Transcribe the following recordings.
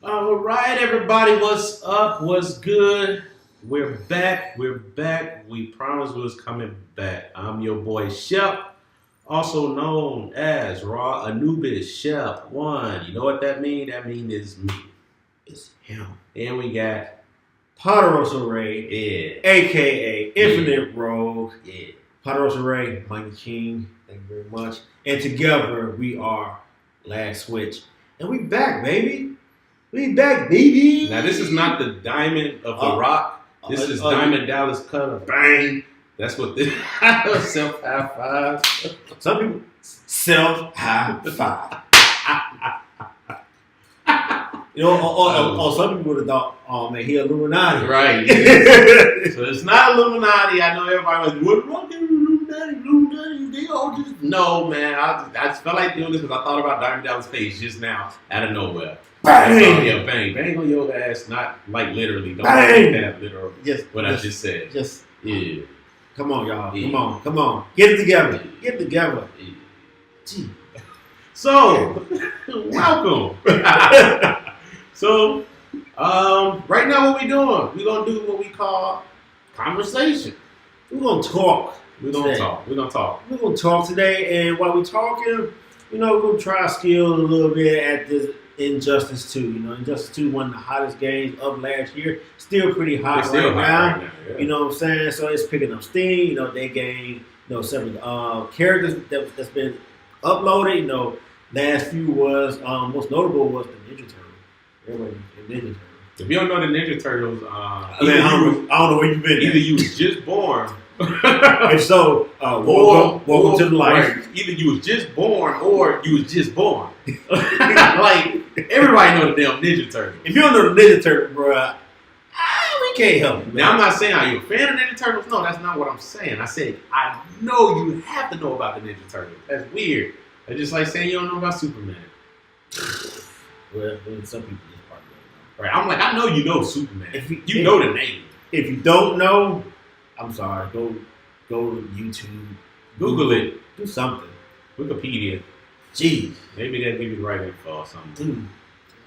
All right, everybody, what's up? What's good? We're back. We're back. We promised we was coming back. I'm your boy Shep, also known as Raw Anubis Shep One. You know what that means? That means it's me. It's him. And we got Poderosa Ray, yeah, aka Infinite Rogue. yeah. Poderosa Ray, Mikey King, thank you very much. And together we are Lagswitch. And we back, baby. We back, baby. Now this is not the Diamond of the Rock. This is Diamond Dallas Cutter. Bang. That's what this self high five. Some people self high five. You know, or some people would have thought, oh man, he Illuminati. Right. Yeah. So it's not Illuminati. I know everybody was, what Illuminati? They all just, no, man. I just felt like doing this because I thought about Diamond Dallas Page just now out of nowhere. Bang! So, yeah, bang. Bang on your ass. Not like literally. Don't Bang! make that literal. I just said. Just, yeah. come on, y'all. Yeah. Come on. Get it together. Get it together. Yeah. Gee. So, welcome. So, right now what we doing? We're going to do what we call conversation. We're going to talk. We're going to talk. We're going to talk today, and while we're talking, we're going to try our skills a little bit at this Injustice 2. Injustice 2, one of the hottest games of last year. Still pretty hot right now. Yeah. You know what I'm saying? So it's picking up steam. They gained, several characters that's been uploaded. Last few was, most notable was the Ninja Turtle. Everybody, the Ninja Turtle. If you don't know the Ninja Turtles, I don't know where you've been. Either you was just born. If so, welcome to the life. Right. Either you was just born or you was just born. Like, everybody know the damn Ninja Turtle. If you don't know the Ninja Turtle, bro, we can't help you. Now, I'm not saying, are you a fan of Ninja Turtles? No, that's not what I'm saying. I said, I know you have to know about the Ninja Turtles. That's weird. It's just like saying you don't know about Superman. Well, some people just part right. I'm like, I know you know Superman. If you know the name. If you don't know, I'm sorry. Go to YouTube. Google it. Do something. Wikipedia. Jeez. Maybe they'll give you the right info or something.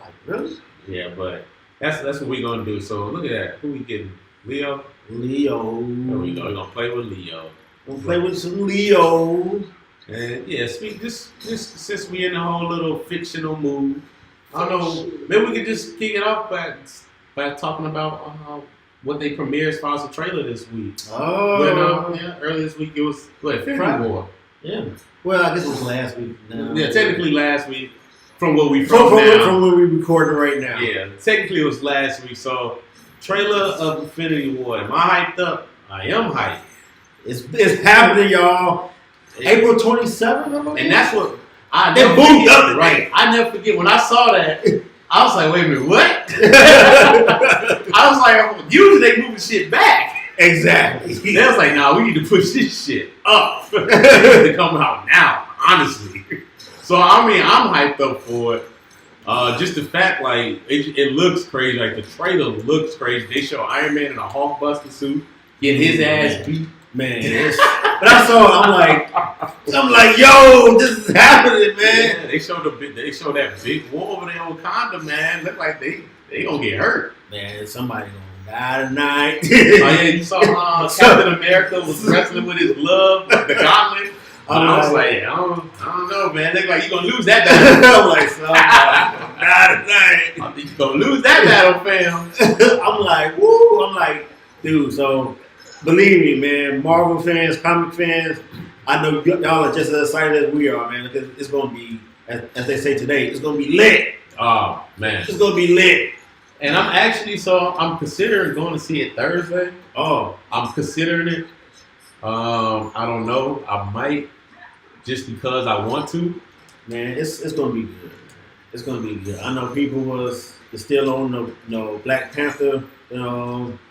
Like, really? Yeah, but that's what we're going to do. So look at that. Who we getting? Leo? There we go. We're going to play with Leo. We'll play with some Leo. And yeah, this since we in the whole little fictional mood, I don't know, maybe we could just kick it off by talking about what they premiered as far as the trailer this week. Oh. But, earlier this week it was, Infinity War. Yeah. Well, I guess it was last week. Now. Yeah, technically last week from what we from where we recording right now. Yeah, technically it was last week. So, trailer of Infinity War. Am I hyped up? I am hyped. It's happening, y'all. April 27th, and that's what I never forget. Right, I never forget when I saw that. I was like, wait a minute, what? I was like, usually they moving shit back. Exactly. They was like, nah, we need to push this shit up. It needs to come out now, honestly. So I mean, I'm hyped up for it. Just the fact, like, it looks crazy. Like the trailer looks crazy. They show Iron Man in a Hulkbuster suit getting his ass beat. Man, but I saw it, I'm like, yo, this is happening, man. Yeah, they show that big war over there on Wakanda, man. Look like they gonna get hurt. Man, somebody gonna die tonight. Oh yeah, you saw Captain America was wrestling with his glove, the gauntlet. I was like, I don't know, man. Look like you gonna lose that battle. I'm like, somebody gonna die tonight. I think you gonna lose that battle, fam. I'm like, woo. I'm like, dude. So. Believe me, man, Marvel fans, comic fans, I know y'all are just as excited as we are, man, because it's going to be, as they say today, it's going to be lit. Oh, man. It's going to be lit. And I'm considering going to see it Thursday. Oh. I'm considering it. I don't know. I might just because I want to. Man, it's going to be good. It's going to be good. I know people was still on the Black Panther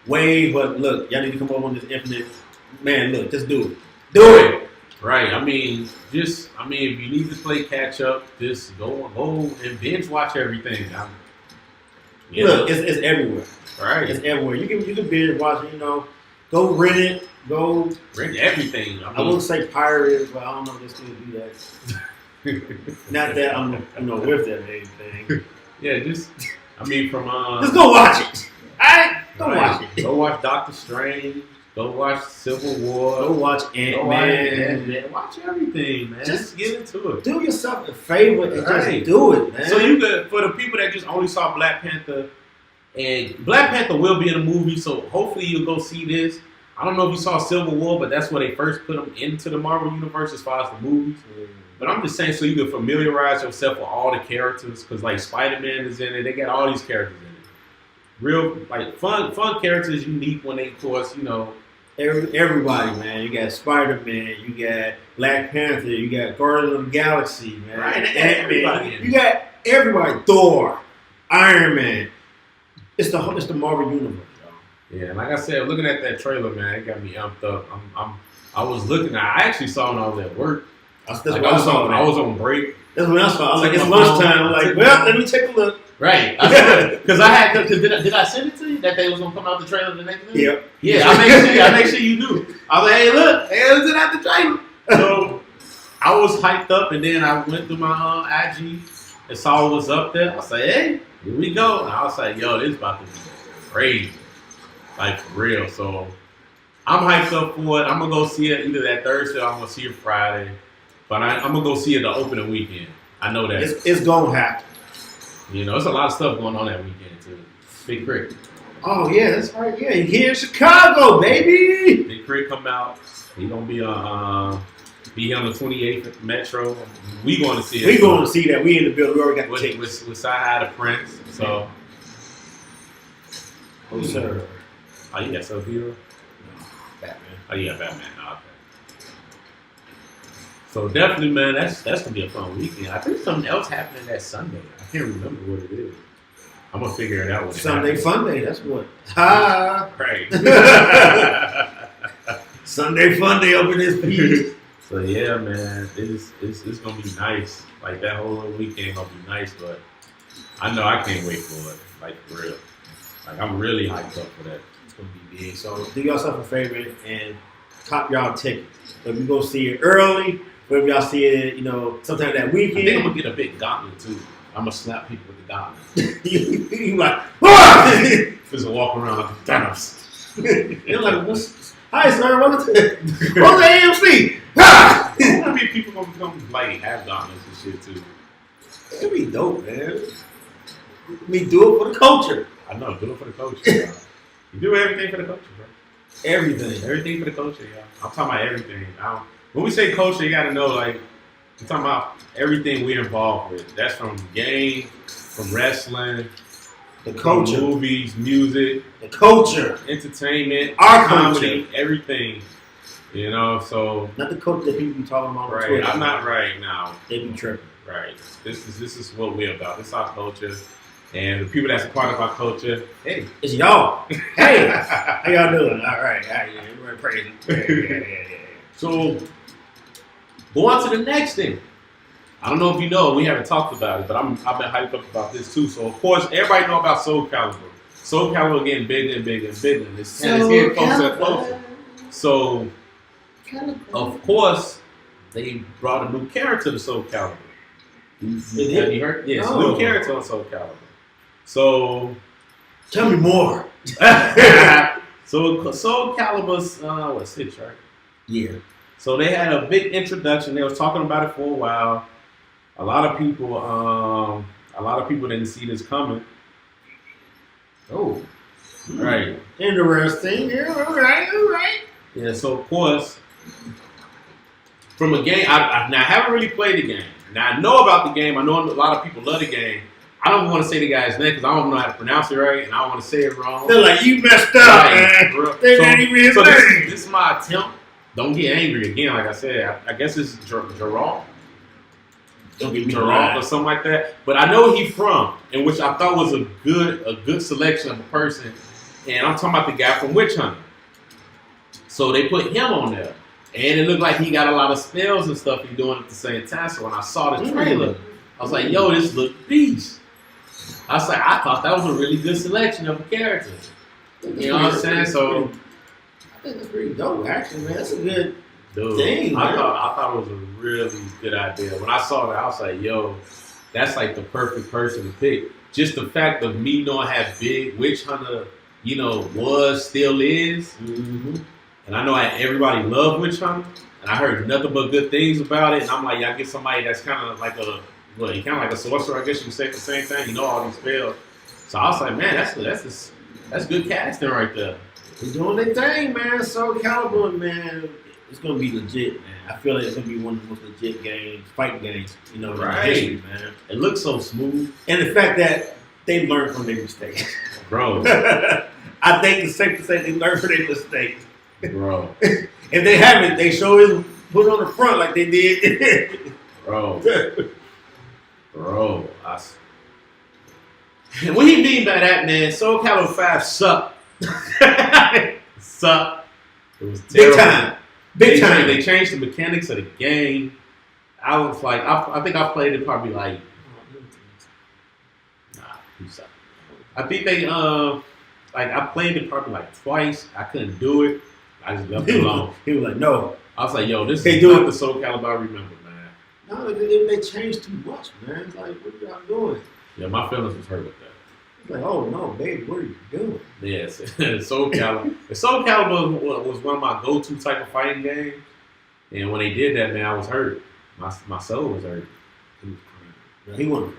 wave, but look, y'all need to come up on this Infinite. Man, look, just do it. Do it. Right. I mean, if you need to play catch up, just go and binge watch everything. Look, it's everywhere. Right. It's everywhere. You can binge watch it, Go rent it. Go rent everything. I wouldn't say pirate it, but I don't know if they still do that. Not that I'm with that or anything. Yeah, just I mean, from Just go watch it. Alright? Go watch it. Go watch Doctor Strange. Go watch Civil War. Go watch Ant-Man. Watch everything, man. Just get into it. Do yourself a favor and just do it, man. So you could, for the people that just only saw Black Panther, and Black Panther will be in a movie, so hopefully you'll go see this. I don't know if you saw Civil War, but that's where they first put them into the Marvel Universe as far as the movies. But I'm just saying so you can familiarize yourself with all the characters, because like Spider-Man is in it. They got all these characters in it. Real, like, fun characters, unique when they, of course, you know. Everybody, man. You got Spider-Man, you got Black Panther, you got Guardians of the Galaxy, man. Right, Ant-Man. You got everybody. Thor, Iron Man. It's the Marvel Universe, y'all. Yeah, and like I said, looking at that trailer, man, it got me amped up. I was looking. I actually saw it when I was at work. I was on break. That's when I saw. I was like, it's lunchtime. I'm like, well, let me take a look. Right, because did I send it to you that they was gonna come out the trailer the next day? Yep. Yeah, I make sure you knew. I was like, hey, look, it's at the trailer. So I was hyped up, and then I went through my IG and saw what was up there. I was like, hey, here we go. And I was like, yo, this about to be crazy, like for real. So I'm hyped up for it. I'm gonna go see it either that Thursday or I'm gonna see it Friday. But I'm gonna go see it the opening weekend. I know that it's gonna happen. You know, there's a lot of stuff going on that weekend too. Big Crit. Oh yeah, that's right. Yeah, here in Chicago, baby. Big Crit come out. He gonna be on the 28th Metro. We going to see it. We going to see that. We in the building. We already got the tickets. With Side Eye the Prince. So. Oh sir. Oh, you got Sub-Zero? No, Batman. Oh, you got Batman. Oh, okay. So definitely, man, that's gonna be a fun weekend. I think something else happening that Sunday. I can't remember what it is. I'm gonna figure it out. When Sunday Fun Day. That's what. Ha! Right. Sunday Fun Day up in this piece. So yeah, man, it's gonna be nice. Like that whole little weekend gonna be nice, but I know I can't wait for it. Like for real. Like I'm really hyped up for that. It's gonna be big. So do yourself a favor and cop y'all tickets. If you go see it early. Whether y'all see it, you know, sometime that weekend. I think I'm gonna get a big gauntlet too. I'm gonna slap people with the gauntlet. You like, ah! Just walk around like Thanos. They're like, hi sir, welcome to the AMC. How many people gonna become like have gauntlets and shit too? It'd be dope, man. We do it for the culture. I know, do it for the culture. You do everything for the culture, bro. Everything for the culture, y'all. I'm talking about everything. When we say culture, you gotta know, like, we're talking about everything we're involved with. That's from game, from wrestling, the culture, movies, music, the culture, entertainment, our comedy, culture, everything. You know, so not the culture that people be talking about. Right, Twitter. I'm not right now. They be tripping. Right. This is what we're about. This is our culture. And the people that's a part of our culture, hey. It's y'all. Hey, how y'all doing? All right, we're crazy. Yeah. So, go on to the next thing. I don't know if you know, we haven't talked about it, but I've been hyped up about this too. So, of course, everybody know about Soul Calibur. Soul Calibur getting bigger and bigger and bigger. It's getting closer and closer. So, of course, they brought a new character to Soul Calibur. Have you heard? Yes, a new character on Soul Calibur. So, tell me more. So Soul Calibur's 6, right? Yeah. So they had a big introduction. They was talking about it for a while. A lot of people didn't see this coming. Oh, right. Interesting. Yeah, all right. Yeah. So of course, from a game, I haven't really played the game. Now I know about the game. I know a lot of people love the game. I don't want to say the guy's name because I don't know how to pronounce it right, and I don't want to say it wrong. They're like, you messed up, man. They didn't even his name. This is my attempt. Don't get angry again. Like I said, I guess it's Gerald. Don't get me Gerald or something like that. But I know he's from, and which I thought was a good selection of a person. And I'm talking about the guy from Witch Hunter. So they put him on there, and it looked like he got a lot of spells and stuff he's doing at the same time. So when I saw the trailer, I was like, yo, this look beast. I was like, I thought that was a really good selection of a character. You know what I'm saying? So I think that's pretty dope, actually, man. That's a good thing. I thought it was a really good idea. When I saw that, I was like, yo, that's like the perfect person to pick. just the fact of me knowing how big Witch Hunter, still is. Mm-hmm. And I know everybody loved Witch Hunter. And I heard nothing but good things about it. And I'm like, y'all get somebody that's kind of like a sorcerer, I guess you could say the same thing. You know all these spells. So I was like, man, that's good casting right there. They're doing their thing, man. Soul Calibur, man. It's gonna be legit, man. I feel like it's gonna be one of the most legit fighting games, right. in history, man. It looks so smooth. And the fact that they learned from their mistakes. Bro. I think it's safe to say they learned from their mistakes. Bro. If they haven't, they show it put it on the front like they did. Bro. And what he mean by that, man, Soul Calibur 5 sucked. Sucked. It was terrible. Big time. They changed the mechanics of the game. I was like, I think I played it probably like, he sucked. I think they, I played it probably like twice. I couldn't do it. I just left it alone. He was like, no. I was like, yo, this is not the Soul Calibur I remember, man. No, they changed too much, man. It's like, what are y'all doing? Yeah, my feelings was hurt with that. It's like, oh no, baby, what are you doing? Yes, Soul Calibur. Soul Calibur was one of my go-to type of fighting games. And when they did that, man, I was hurt. My soul was hurt. He was crying. No, he wasn't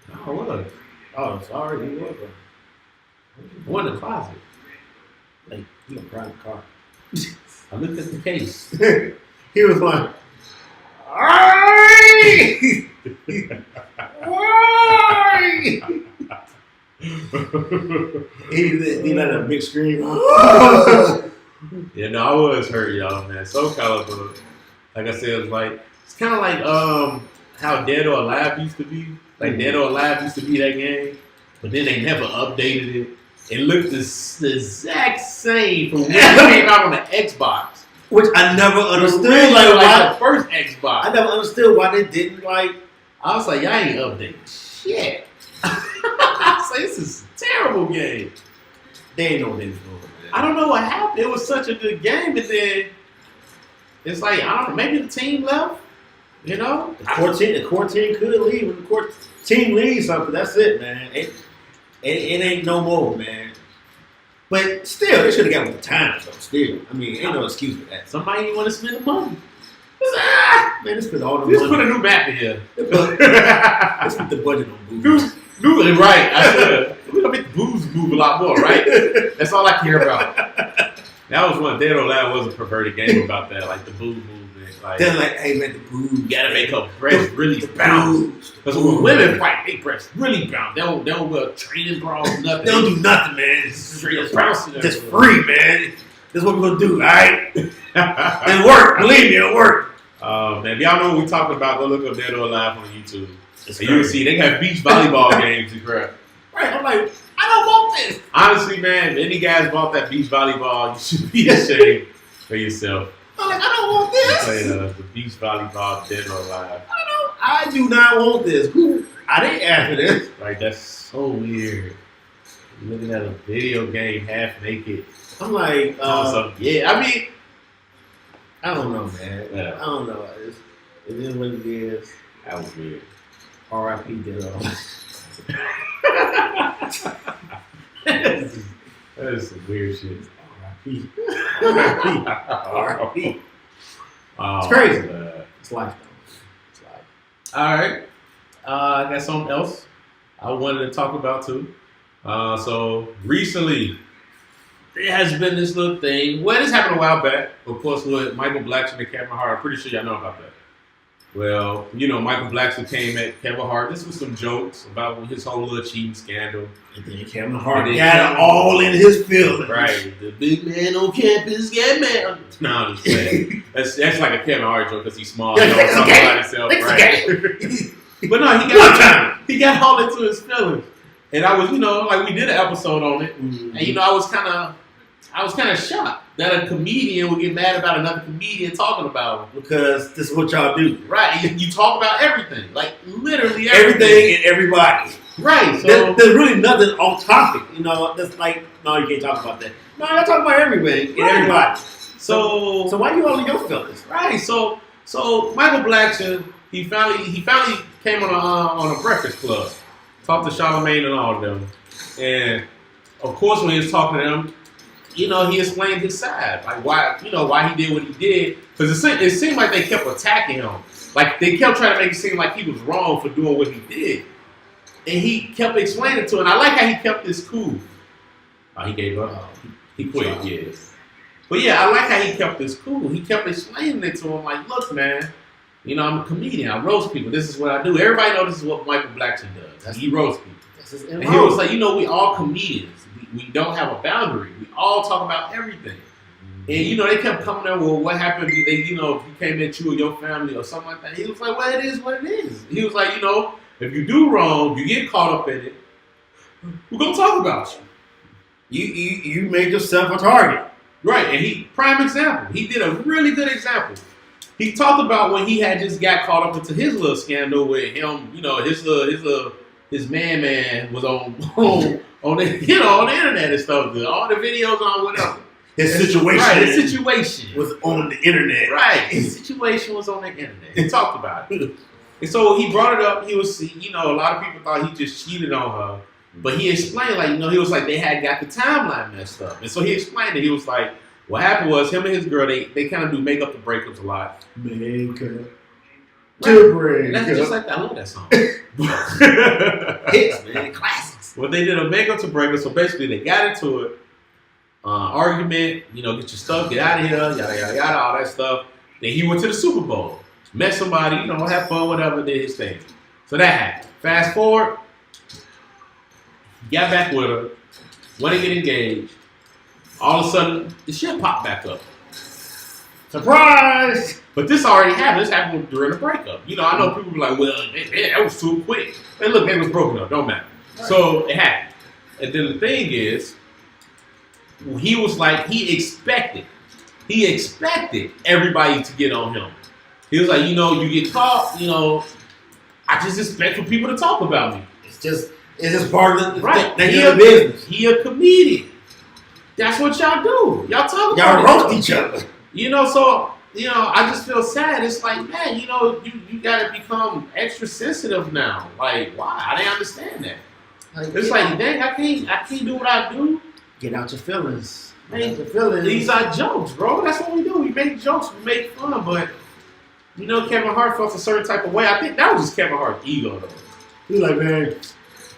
crying. No, I was. Oh, sorry, he was. One in the closet. Like, he gonna cry in the car. I looked at the case. He was like, "Aye! Why?" he let a big scream. Yeah, no, I was hurt, y'all, man. Soul Calibur, like I said, it's kind of like how Dead or Alive used to be. Like Dead or Alive used to be that game, but then they never updated it. It looked the exact same from when it came out on the Xbox. Which I never understood. Like why the first Xbox. I never understood why they didn't I was like, y'all ain't updating shit. I was like, this is a terrible game. They ain't know what they was doing. I don't know what happened. It was such a good game, and then it's like, I don't know, maybe the team left. The core team could leave. When the core team leaves something, that's it, man. It ain't no more, man. But still, they should have got with the times, though. Still, I mean, ain't no excuse for that. Somebody didn't want to spend the money. Man, let's put all the money. Let's put a new map in here. Let's put the budget on booze. Right, I should. We're gonna make the booze move a lot more, right? That's all I care about. That was one. Dead or Alive was a perverted game about that, like the booze movement. They're like, hey man, the booze. You gotta make her breast really bounce. Because when women fight, they breasts really bounce. They don't wear training bras, nothing. They don't do nothing, man. It's straight up bouncing. Just free, man. This is what we're gonna do, all right? It'll work. Believe me, it'll work. Man, if y'all know what we're talking about, go look up Dead or Alive on YouTube. And you can see they got beach volleyball games and crap. Right, I'm like, I don't want this. Honestly, man, if any guys bought that beach volleyball, you should be ashamed for yourself. I'm like, I don't want this. Play the beach volleyball Dead or Alive. I do not want this. Who? I didn't ask for this. Like, that's so weird. You're looking at a video game half naked. I'm like, yeah, I mean, I don't know, man. Yeah. I don't know. It is what it is. That was weird. R.I.P. Dead or That is some weird shit. R.I.P. R.I.P. It's crazy. It's life, though. It's life. All right. I got something else I wanted to talk about, too. So, recently, there has been this little thing. Well, this happened a while back. Of course, with Michael Blackson and Kevin Hart. I'm pretty sure y'all know about that. Well, Michael Blackson came at Kevin Hart. This was some jokes about his whole little cheating scandal. And then Kevin Hart got it all in his feelings. Right. The big man on campus got mad. No, I'm just saying. That's like a Kevin Hart joke because he's small. He don't talk about himself. Right. But no, he got all into his feelings. And I was, like we did an episode on it. Mm-hmm. And, I was kind of shocked that a comedian would get mad about another comedian talking about him. Because this is what y'all do. Right. You talk about everything. Like, literally everything and everybody. Right. So there's really nothing off topic. That's like, no, you can't talk about that. No, I talk about everything and everybody. So why you all in your feelings? Right. So Michael Blackson, he finally came on a Breakfast Club. Talked to Charlamagne and all of them. And of course, when he was talking to them, you know, he explained his side, like why he did what he did. Because it seemed like they kept attacking him, like they kept trying to make it seem like he was wrong for doing what he did, and he kept explaining to him. And I like how he kept this cool. Oh, he gave up. He quit. Yeah. But yeah, I like how he kept this cool. He kept explaining it to him, like, look, man, you know, I'm a comedian. I roast people. This is what I do. Everybody knows this is what Michael Blackson does. He roasts people. And he was like, you know, we all comedians. We don't have a boundary. We all talk about everything. And, you know, they kept coming up, well, what happened if you know, if you came at you or your family or something like that? He was like, well, it is what it is. He was like, you know, if you do wrong, you get caught up in it, we're going to talk about you. You made yourself a target. Right, and prime example. He did a really good example. He talked about when he had just got caught up into his little scandal with him, you know, his man was on the on the internet and stuff. All the videos on whatever. His situation. Right, his situation was on the internet. Right, his situation was on the internet. He talked about it. And so he brought it up. He was, you know, a lot of people thought he just cheated on her. But he explained, like, you know, he was like, they had got the timeline messed up. And so he explained it. He was like, what happened was him and his girl, they kind of do makeup to breakups a lot. Makeup to break. That's just like that. I love that song. Hits, man. Classics. Well, they did a makeup to breakup. So basically, they got into it. Argument, you know, get your stuff, get out of here, yada, yada, yada, all that stuff. Then he went to the Super Bowl. Met somebody, you know, have fun, whatever, did his thing. So that happened. Fast forward. Got back with her, went to get engaged. All of a sudden, the shit popped back up. Surprise! But this already happened. This happened during the breakup. You know, I know people be like, well, man, that was too quick. And look, they was broken up. Don't matter. Right. So it happened. And then the thing is, he was like, he expected everybody to get on him. He was like, you know, you get caught, you know, I just expect for people to talk about me. It's just part of the right. Business. He a comedian. That's what y'all do. Y'all talk about y'all roast each other. You know, so, you know, I just feel sad. It's like, man, you know, you got to become extra sensitive now. Like, why? I didn't understand that. Like, it's like, dang, I can't do what I do. Get out your feelings. Man, these are jokes, bro. That's what we do. We make jokes. We make fun. But, you know, Kevin Hart felt a certain type of way. I think that was just Kevin Hart's ego, though. He was like, man,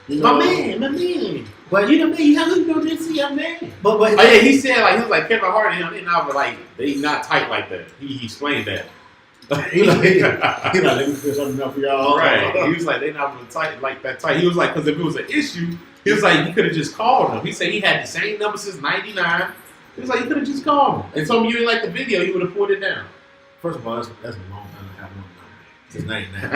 you know, my man. But you know, man, you have to go to see your man. But oh yeah, he said like he was like Kevin Hart and him, they not like they not tight like that. He explained that. he like let me feel something up for y'all. Right. He was like they not really tight like that tight. He was like because if it was an issue, he was like he could have just called him. He said he had the same number since '99. He was like he could have just called him and told me you didn't like the video. He would have pulled it down. First of all, that's a long time to have no number since '99.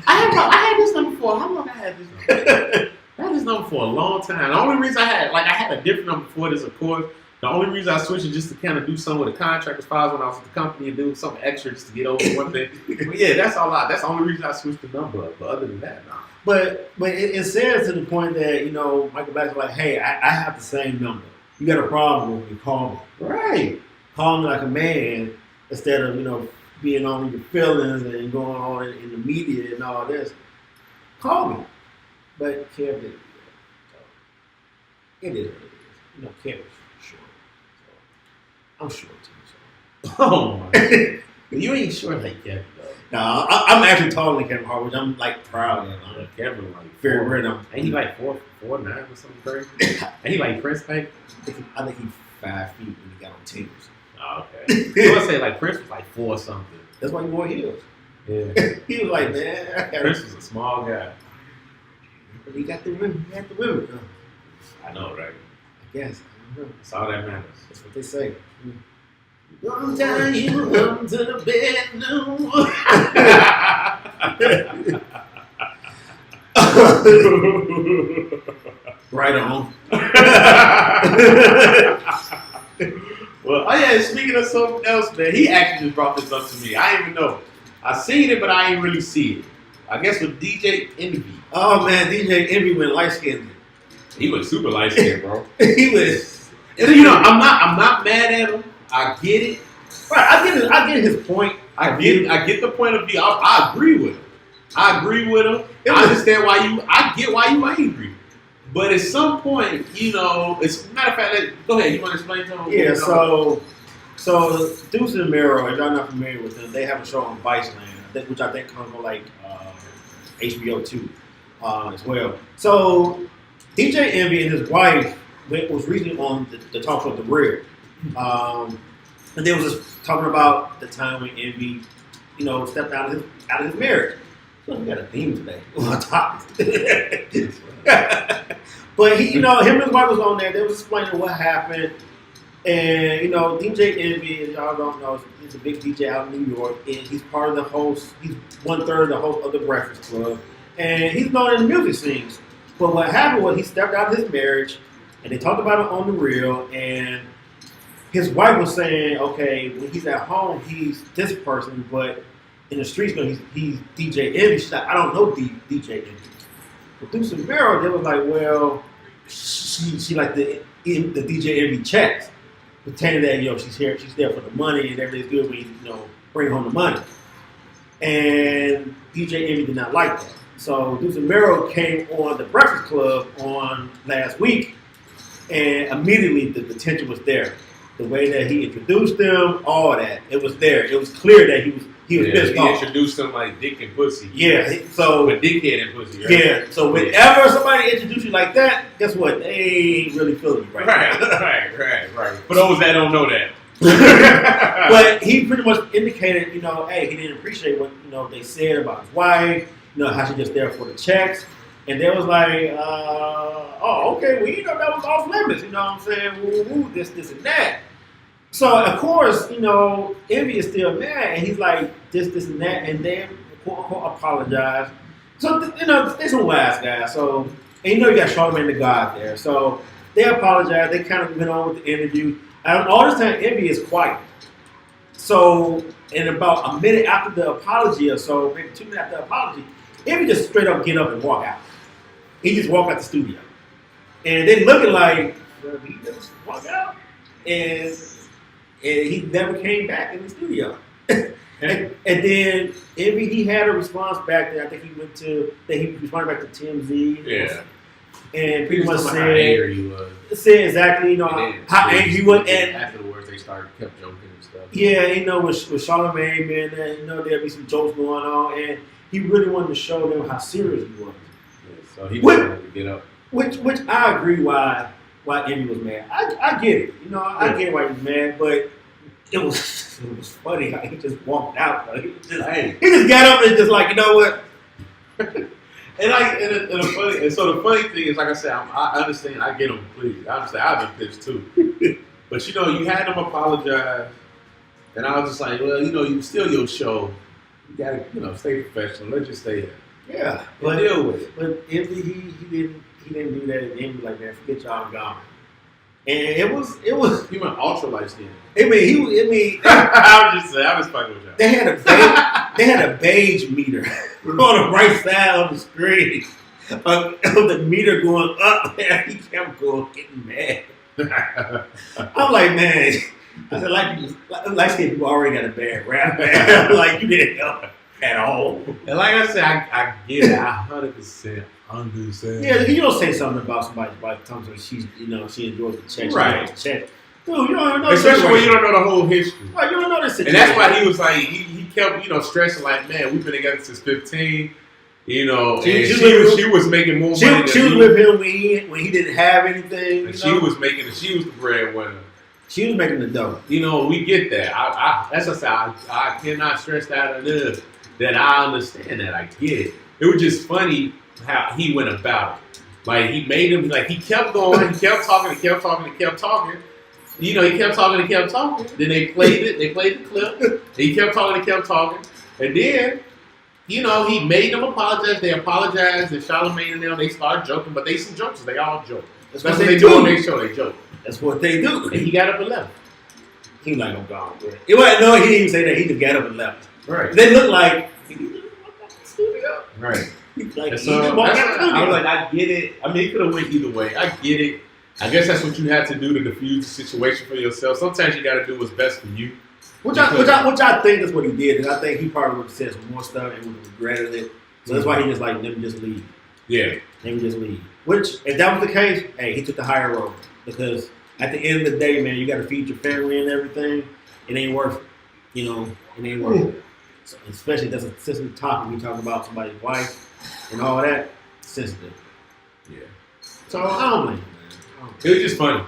I had this number for how long? I had this number. I had this number for a long time. The only reason I had a different number for this, of course. The only reason I switched it just to kind of do something with a contract as far as when I was at the company and do something extra just to get over one thing. But yeah, that's all. That's the only reason I switched the number up. But other than that, no. But it says to the point that, you know, Michael Black's like, hey, I have the same number. You got a problem when you call me. Right. Call me like a man instead of, you know, being on your feelings and going on in the media and all this. Call me. But Kev didn't do that. It is what it is. You know, Kev is short. So I'm short too. So. Oh my. You ain't short like Kevin though. No, I'm actually taller than Kevin Hart, which I'm like proud of. Kevin like very random. Ain't he like 4'9" or something crazy? And he like Prince type? I think he's 5 feet when he got on teams. Oh, okay. I would say like Prince was like 4 something. That's why he wore heels. Yeah. He was like, man. Prince was a small guy. But he got the women. He got the women. I know, right? I guess. I don't know. That's all that matters. That's what they say. One time you come to the bedroom. Right on. Well, oh yeah, speaking of something else, man, he actually just brought this up to me. I didn't even know. I seen it, but I ain't really see it. I guess with DJ Envy. Oh man, DJ Envy went light skinned. He was super light skinned, bro. He was. And, you know, I'm not mad at him. I get it. Right, I get his point. I get the point of view. I agree with him. I agree with him. I understand I get why you angry. But at some point, it's matter of fact. Go ahead. You want to explain to him? Yeah. So Deuce and Mero, if y'all not familiar with them, they have a show on Viceland, which I think comes on like HBO 2 as well. So DJ Envy and his wife was recently on the talk show The Real, and they was just talking about the time when Envy, stepped out of his marriage. So we got a theme today on topics. But him and his wife was on there. They was explaining what happened. And, DJ Envy, as y'all don't know, he's a big DJ out in New York. And he's part of the host. He's 1/3 of the host of the Breakfast Club. And he's known in the music scenes. But what happened was he stepped out of his marriage. And they talked about it on The Real. And his wife was saying, okay, when he's at home, he's this person. But in the streets, he's DJ Envy. She's like, I don't know DJ Envy. But through some Mero, they was like, well, she like the DJ Envy checks. Pretending that she's there for the money and everything's good when you bring home the money. And DJ Envy did not like that. So Deuce and Mero came on the Breakfast Club on last week, and immediately the tension was there. The way that he introduced them, all that, it was there. It was clear that he was pissed off. He introduced them like dick and pussy. Yeah, so with dickhead and pussy. Right? Yeah, so whenever somebody introduces you like that, guess what? They ain't really feeling you right. For those that don't know that. But he pretty much indicated, hey, he didn't appreciate what they said about his wife, how she just there for the checks. And they was like, oh, okay, well, that was off limits, you know what I'm saying? Woo, this, and that. So, of course, Envy is still mad, and he's like, this, and that, and they, quote-unquote, apologize. So, they're some wise guys. So, and you got Charlamagne the God there. So, they apologize. They kind of went on with the interview. And all this time, Envy is quiet. So, in about a minute after the apology or so, maybe 2 minutes after the apology, Envy just straight up get up and walk out. He just walked out the studio. And then looking like, did he just walk out? And he never came back in the studio. and then Envy, he had a response back there. I think he responded back to TMZ. Yeah. And pretty much said, how angry he was. Said exactly, how angry he was. And afterwards, they kept joking and stuff. Yeah, with Charlamagne, man, there'd be some jokes going on. And he really wanted to show them how serious he was. Yeah, so he wanted to get up. Which I agree why Envy was mad. I get it. I get why he was mad, but it was funny how he just walked out. He just got up and just like, you know what? So the funny thing is, like I said, I understand. I get him, please. I understand. I've been pissed too. But you had him apologize, and I was just like, well, you still your show. You gotta, stay professional. Let's just stay here. Yeah, but deal with it. But Envy, he didn't do that. Envy like, man, forget y'all, I'm gone. And it was. He went ultra light skin. I mean. I was just saying. I was fucking with y'all. They had a beige meter on the right side of the screen. Of the meter going up, and he kept getting mad. I'm like, man. I said, like people already got a bad rap, man. Like, you didn't help at all. And like I said, I get it. I 100% understand. Yeah, you don't say something about somebody's wife comes and she enjoys the check. Right. Dude, you don't know. Especially when you don't know the whole history. Right, you don't know this situation. And that's why he was like, he kept, stressing like, man, we've been together since 15. She was making more money. She was with him when he didn't have anything. And she was the breadwinner. She was making the dough. We get that. As I said, I cannot stress that enough. That I understand that. I get it. It was just funny how he went about it. Like, he made him, like, he kept going, he kept talking, he kept talking, he kept talking. He kept talking, he kept talking. Then they played the clip. He kept talking, he kept talking. And then, he made them apologize. They apologized. And Charlamagne and them, they started joking. But they some jokers. They all joke. That's what they do on their show. They joke. That's what they do. And he got up and left. He was like, I'm gone. He didn't even say that. He just got up and left. Right. They look like, he just walked out the studio. Right. Like, so I was like, I get it. I mean, it could have went either way. I get it. I guess that's what you had to do to diffuse the situation for yourself. Sometimes you got to do what's best for you. Which I think is what he did. And I think he probably would have said some more stuff and would have regretted it. So that's why he just like, let me just leave. Yeah. Let me just leave. Which, if that was the case, hey, he took the higher road. Because at the end of the day, man, you got to feed your family and everything. It ain't worth it. You know, it ain't worth it. So, especially that's a sensitive topic. We talk about somebody's wife and all that. Sensitive. Yeah. So I don't blame you, man. It was just funny.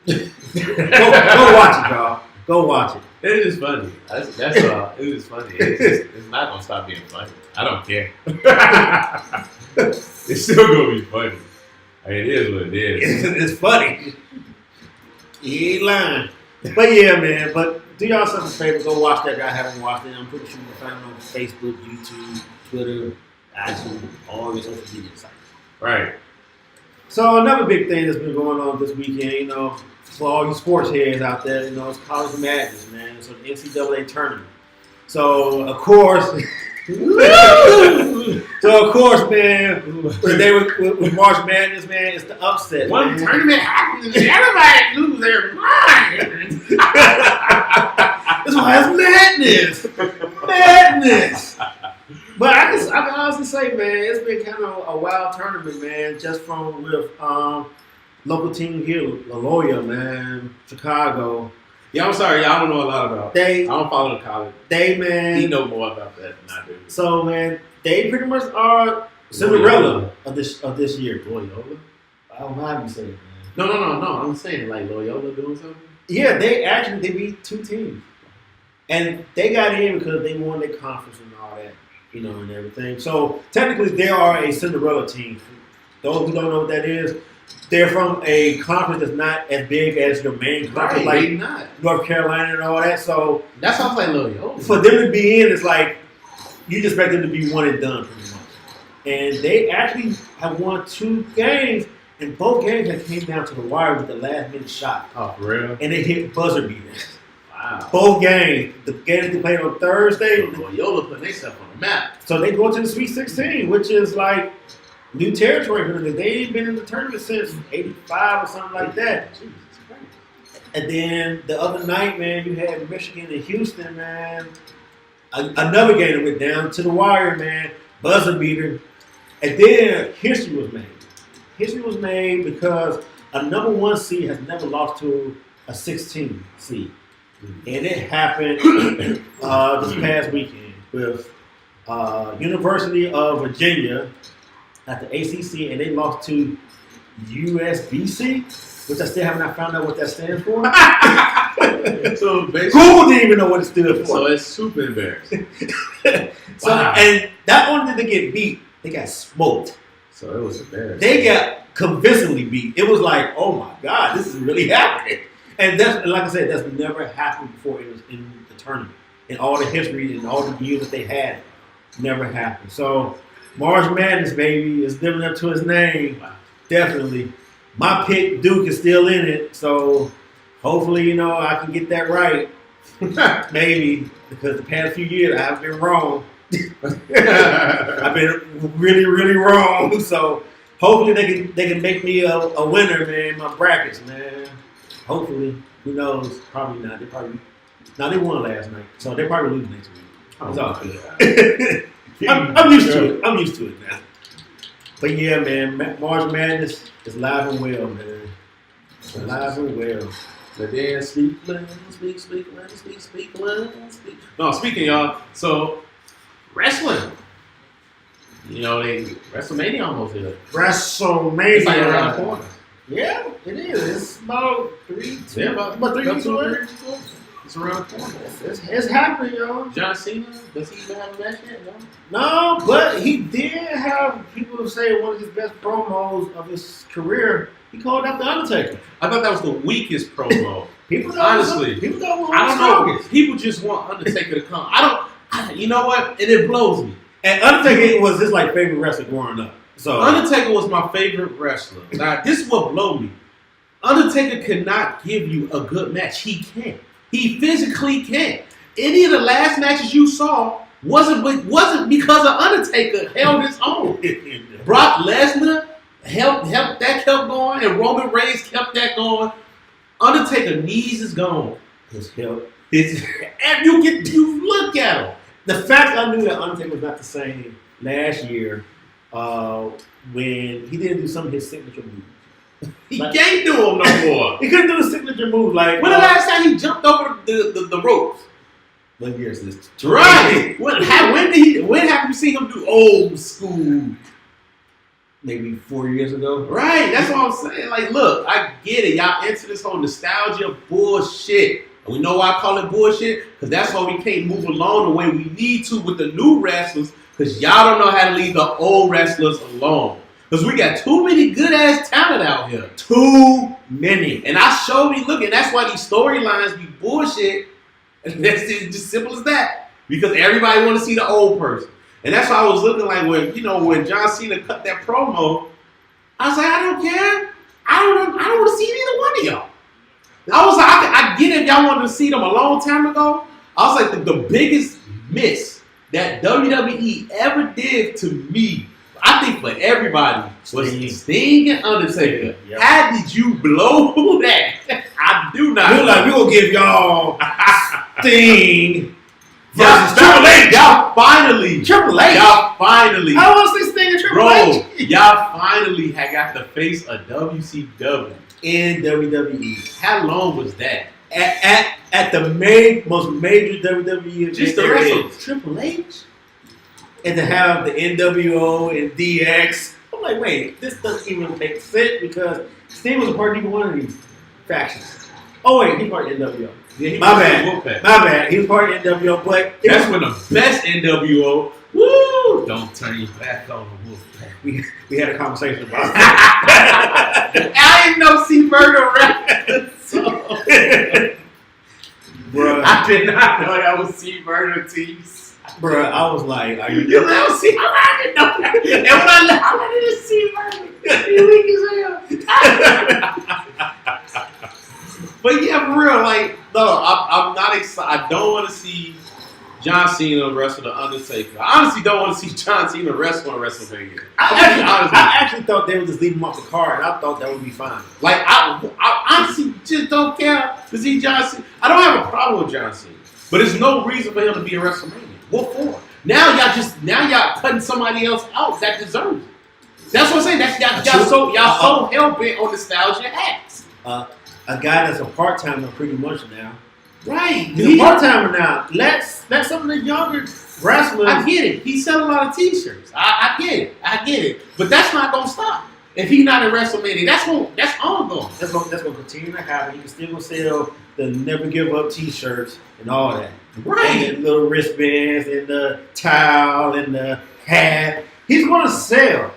Go watch it, y'all. Go watch it. It is funny. That's all. It was funny. It's not gonna stop being funny. I don't care. It's still gonna be funny. I mean, it is what it is. It's funny. You ain't lying. But yeah, man. But do y'all something a favor. Go watch that guy. I haven't watched it. I'm pretty sure you can find it on Facebook, YouTube, Twitter, iTunes, all your social media sites. Right. So another big thing that's been going on this weekend, you know, for all you sports heads out there, you know, it's College Madness, man. It's an NCAA tournament. So of course, man, today with March Madness, man, it's the upset. One man. tournament happens and everybody loses their mind. That's why it's madness. But I can honestly say, man, it's been kind of a wild tournament, man. Just from with local team here, La Loya, man, Chicago. Yeah, I'm sorry, y'all don't know a lot about. I don't follow the college. Man, he know more about that than I do. So, man, they pretty much are Cinderella of this year. Loyola? I don't know how you say it, man. No. I'm saying like Loyola doing something. Yeah, they beat two teams, and they got in because they won their conference and all that, you know, and everything. So technically, they are a Cinderella team. Those who don't know what that is, they're from a conference that's not as big as your main conference, like North Carolina and all that. So that sounds like Loyola. For them to be in, it's like you just expect them to be one and done, pretty much. And they actually have won 2 games, and both games that came down to the wire with the last minute shot. Oh, for real? And they hit buzzer beaters. Wow. Both games. The game that they played on Thursday. Loyola put themselves on the map. So they go to the Sweet 16, which is like new territory for them. They ain't been in the tournament since '85 or something like that. And then the other night, man, you had Michigan and Houston, man. Another game that went down to the wire, man. Buzzer beater. And then history was made. History was made because a number 1 seed has never lost to a 16 seed. And it happened this past weekend with University of Virginia at the ACC, and they lost to USBC, which I still have not found out what that stands for. So Google didn't even know what it stood for. So it's super embarrassing. And not only did they get beat, they got smoked. So it was embarrassing. They got convincingly beat. It was like, oh my God, this is really happening. And that's, like I said, that's never happened before in the tournament. In all the history and all the years that they had, never happened. So March Madness, baby, is living up to its name. Wow. Definitely. My pick, Duke, is still in it. So hopefully, you know, I can get that right. Maybe. Because the past few years, I've been wrong. I've been really, really wrong. So hopefully they can make me a winner, man, my brackets, man. Hopefully. Who knows? Probably not. They won last night. So they'll probably lose next week. It's all good. I'm used to it. I'm used to it now. But yeah, man, March Madness is live and well, man. Live and well. But then speak. No, speaking, y'all. So wrestling. You know, WrestleMania almost here. WrestleMania. It's like around the corner. Yeah, it is. It's about 3 weeks away. It's around the corner. It's happening, y'all. John Cena, does he even have a match yet? No, but he did have people say one of his best promos of his career. He called out The Undertaker. I thought that was the weakest promo. Honestly, people don't know. People just want Undertaker to come. You know what? And it blows me. And Undertaker was his like favorite wrestler growing up. So Undertaker was my favorite wrestler. Now, this is what blew me. Undertaker cannot give you a good match. He can't. He physically can't. Any of the last matches you saw wasn't because of Undertaker held his own. Brock Lesnar helped that kept going, and Roman Reigns kept that going. Undertaker knees is gone. His help. And you look at him. The fact I knew that Undertaker was not the same last year when he didn't do some of his signature moves. He can't do them no more. He couldn't do the signature move like. When the last time he jumped over the ropes? What year is this? Right. When have you seen him do old school? Maybe 4 years ago. Right. That's what I'm saying. Like, look, I get it. Y'all into this whole nostalgia bullshit. And we know why I call it bullshit, because that's why we can't move along the way we need to with the new wrestlers, because y'all don't know how to leave the old wrestlers alone. Because we got too many good-ass talent out here. Too many. And I sure be looking. That's why these storylines be bullshit. And that's just simple as that. Because everybody want to see the old person. And that's why I was looking like when John Cena cut that promo, I was like, I don't care. I don't want to see neither one of y'all. I was like, I get it if y'all wanted to see them a long time ago. I was like, the biggest miss that WWE ever did to me, I think for everybody, was Sting and Undertaker. Yep. How did you blow that? I do not. We're like, we're going to give y'all Sting versus Triple H. Y'all finally. Triple H. Y'all finally. I want to see Sting and Triple H. Y'all finally had got to face a WCW in WWE. How long was that? At the most major WWE event. Just the wrestle Triple H? And to have the NWO and DX. I'm like, wait, this doesn't even make sense because Sting was a part of either one of these factions. Oh, wait, he's part of NWO. Yeah, my bad. He was part of NWO, but that's when the best NWO. Woo! Don't turn your back on the Wolfpack. We had a conversation about that. I ain't no C-Murder reference. Bruh. I did not know that was C-Murder teams. Bruh, I was like, are you I didn't know that. And when I did C-Murder, you weak as hell. But yeah, for real, like, no, I'm not excited. I don't want to see John Cena wrestle the Undertaker. I honestly don't want to see John Cena wrestle on WrestleMania. I actually thought they would just leave him off the card, and I thought that would be fine. Like, I honestly just don't care to see John Cena. I don't have a problem with John Cena, but there's no reason for him to be in WrestleMania. What for? Now y'all cutting somebody else out that deserves it. That's what I'm saying. That's y'all so hell bent on nostalgia acts. A guy that's a part-timer pretty much now. Right. He's a part-timer now. Let some of the younger wrestlers. I get it. He sell a lot of t-shirts. I get it. But that's not going to stop. If he's not in WrestleMania, that's ongoing. That's going to continue to happen. He can still sell the Never Give Up t-shirts and all that. Right. And the little wristbands and the towel and the hat. He's going to sell.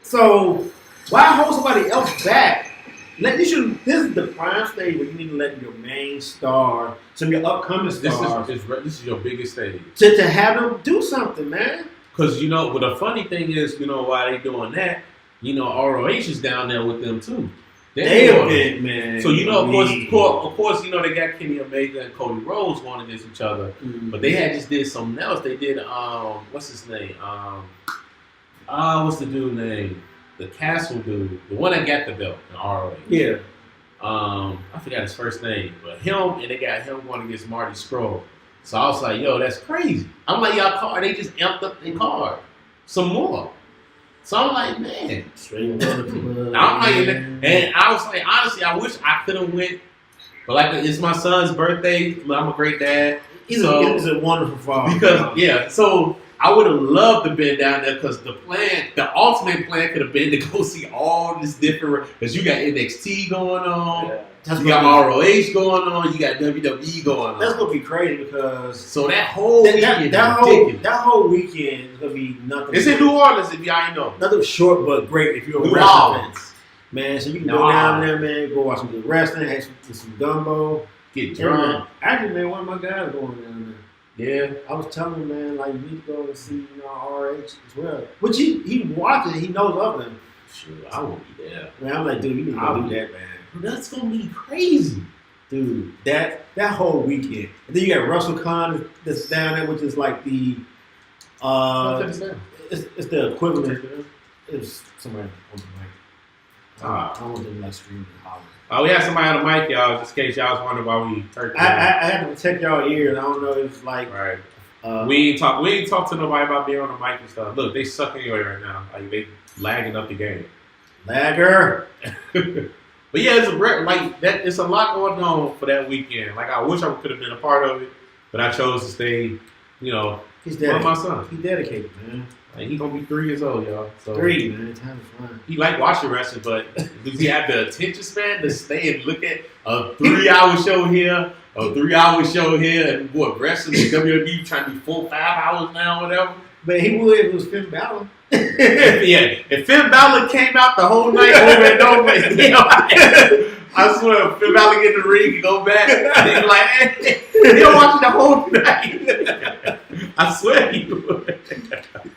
So why hold somebody else back? This is the prime stage where you need to let your main star, some of your upcoming stars. This is your biggest stage. To have them do something, man. Because, well, the funny thing is, why they doing that, ROH is down there with them, too. They a bit, man. So, of course, they got Kenny Omega and Cody Rhodes going against each other. Mm-hmm. But they had just did something else. They did, what's his name? What's the dude's name? The Castle dude, the one that got the belt in ROH. Yeah. I forgot his first name, but him, and they got him going against Marty Scurll. So I was like, yo, that's crazy. I'm like, y'all they just amped up their card some more. So I'm like, man. Straight and I was like, honestly, I wish I could have went. But like, it's my son's birthday. I'm a great dad. He's a wonderful father. Because, so I would have loved to been down there because the ultimate plan could have been to go see all this different, because you got NXT going on, you got ROH going on, you got WWE going on. That's gonna be crazy because that whole weekend that whole weekend is gonna be nothing. It's in New Orleans if y'all ain't know. Nothing short but great if you're a wrestling fan. Man, so you can go down there, man, go watch some good wrestling, have some gumbo, get drunk. Actually, man, one of my guys going down there. Yeah, I was telling him, man, like, you need to go and see, RH as well. Which he watches, he knows of them. Sure, I won't be there. Man, I'm like, dude, you need to go do that, man. That's gonna be crazy, dude. That whole weekend, and then you got Russell Khan that's down there, which is like the it's the equivalent. It's somewhere on the mic. I don't want them like screaming and hollering. Oh, we have somebody on the mic, y'all, just in case y'all was wondering why we heard I had to protect y'all ears. I don't know if it's like We ain't talk to nobody about being on the mic and stuff. Look, they suck anyway right now. Like they lagging up the game. Lagger. But yeah, it's a lot going on for that weekend. Like I wish I could have been a part of it, but I chose to stay. You know, He's one of dedicated. my sons. He's dedicated, man. Like he gonna be 3 years old, y'all. So 3, man. Time is flying. he like watching wrestling, but does he have the attention span to stay and look at a 3-hour show here, a 3-hour show here, and what wrestling and WWE trying to be 4-5 hours now, whatever? But he would if it was Finn Balor. If Finn Balor came out the whole night over and over, you know, I swear, if Finn Balor get in the ring and go back, and they be like, hey, he'll watch it the whole night. I swear he would.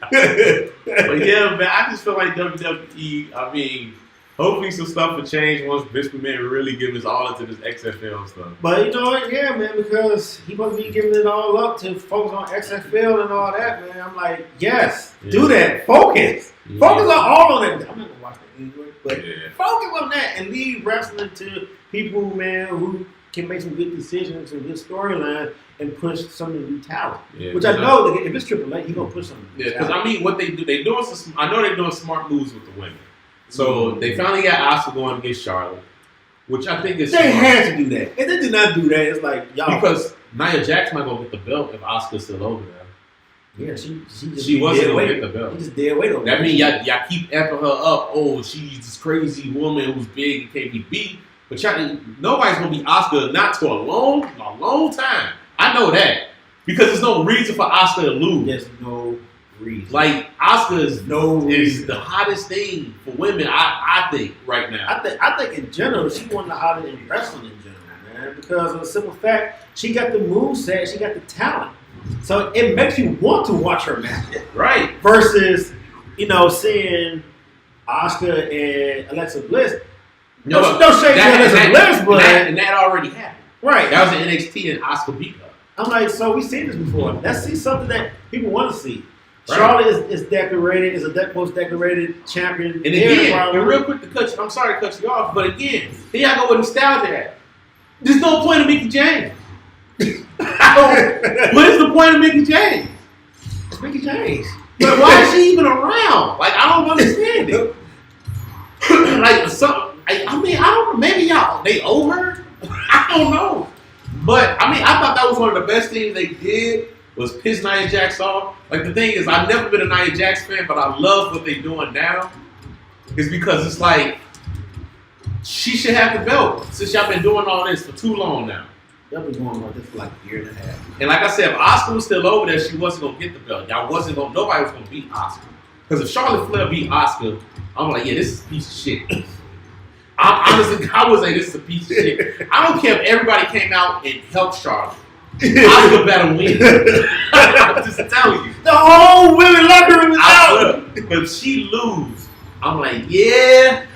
But yeah, man, I just feel like WWE, I mean, hopefully some stuff will change once Vince McMahon really give his all into this XFL stuff. But you know what? Yeah, man, because he must be giving it all up to focus on XFL and all that, man. I'm like, yes, do that. Focus. Yeah. Focus on all on that. I'm not gonna watch that anyway, but focus on that and leave wrestling to people, man, who can make some good decisions and good storyline and push some of the new talent. Yeah, Which I know that if it's Triple H, he's gonna push some. Yeah, because I mean, what they do, I know they're doing smart moves with the women. So they finally got Asuka going against Charlotte, which I think is They smart. had to do that. If they did not do that, it's like y'all. Because Nia Jax not gonna get the belt if Asuka's still over there. Yeah, she wasn't gonna get the belt. She just dead weight over That means y'all keep effing her up. Oh, she's this crazy woman who's big and can't be beat. But nobody's gonna be Asuka not to a long time. I know that because there's no reason for Asuka to lose. There's no reason. Like Asuka is reason. the hottest thing for women. I think right now. I think in general she won the hottest in wrestling in general, man. Because of the simple fact she got the moveset, she got the talent. So it makes you want to watch her match. Right. Versus, seeing Asuka and Alexa Bliss. No shade to Alexa Bliss, but that already happened. Right. That was in NXT and Asuka beat her. I'm like, so we've seen this before. Let's see something that people want to see. Right. Charlotte is decorated, is a most decorated champion. And again, and real quick to cut you, I'm sorry to cut you off, but again, here y'all go with nostalgia at. There's no point in Mickey James. What is the point of Mickey James? It's Mickey James. But why is she even around? Like, I don't understand it. I mean, I don't know. Maybe they owe her? I don't know. But, I mean, I thought that was one of the best things they did was piss Nia Jax off. Like, the thing is, I've never been a Nia Jax fan, but I love what they're doing now. It's because it's like, she should have the belt since y'all been doing all this for too long now. Y'all been going like this for like a year and a half. And like I said, if Asuka was still over there, she wasn't going to get the belt. Nobody was going to beat Asuka. Because if Charlotte Flair beat Asuka, I'm like, yeah, this is a piece of shit. I would say this is a piece of shit. I don't care if everybody came out and helped Charlotte. Asuka better win. I'm just telling you. The whole women locker room is out. But if she lose, I'm like, yeah.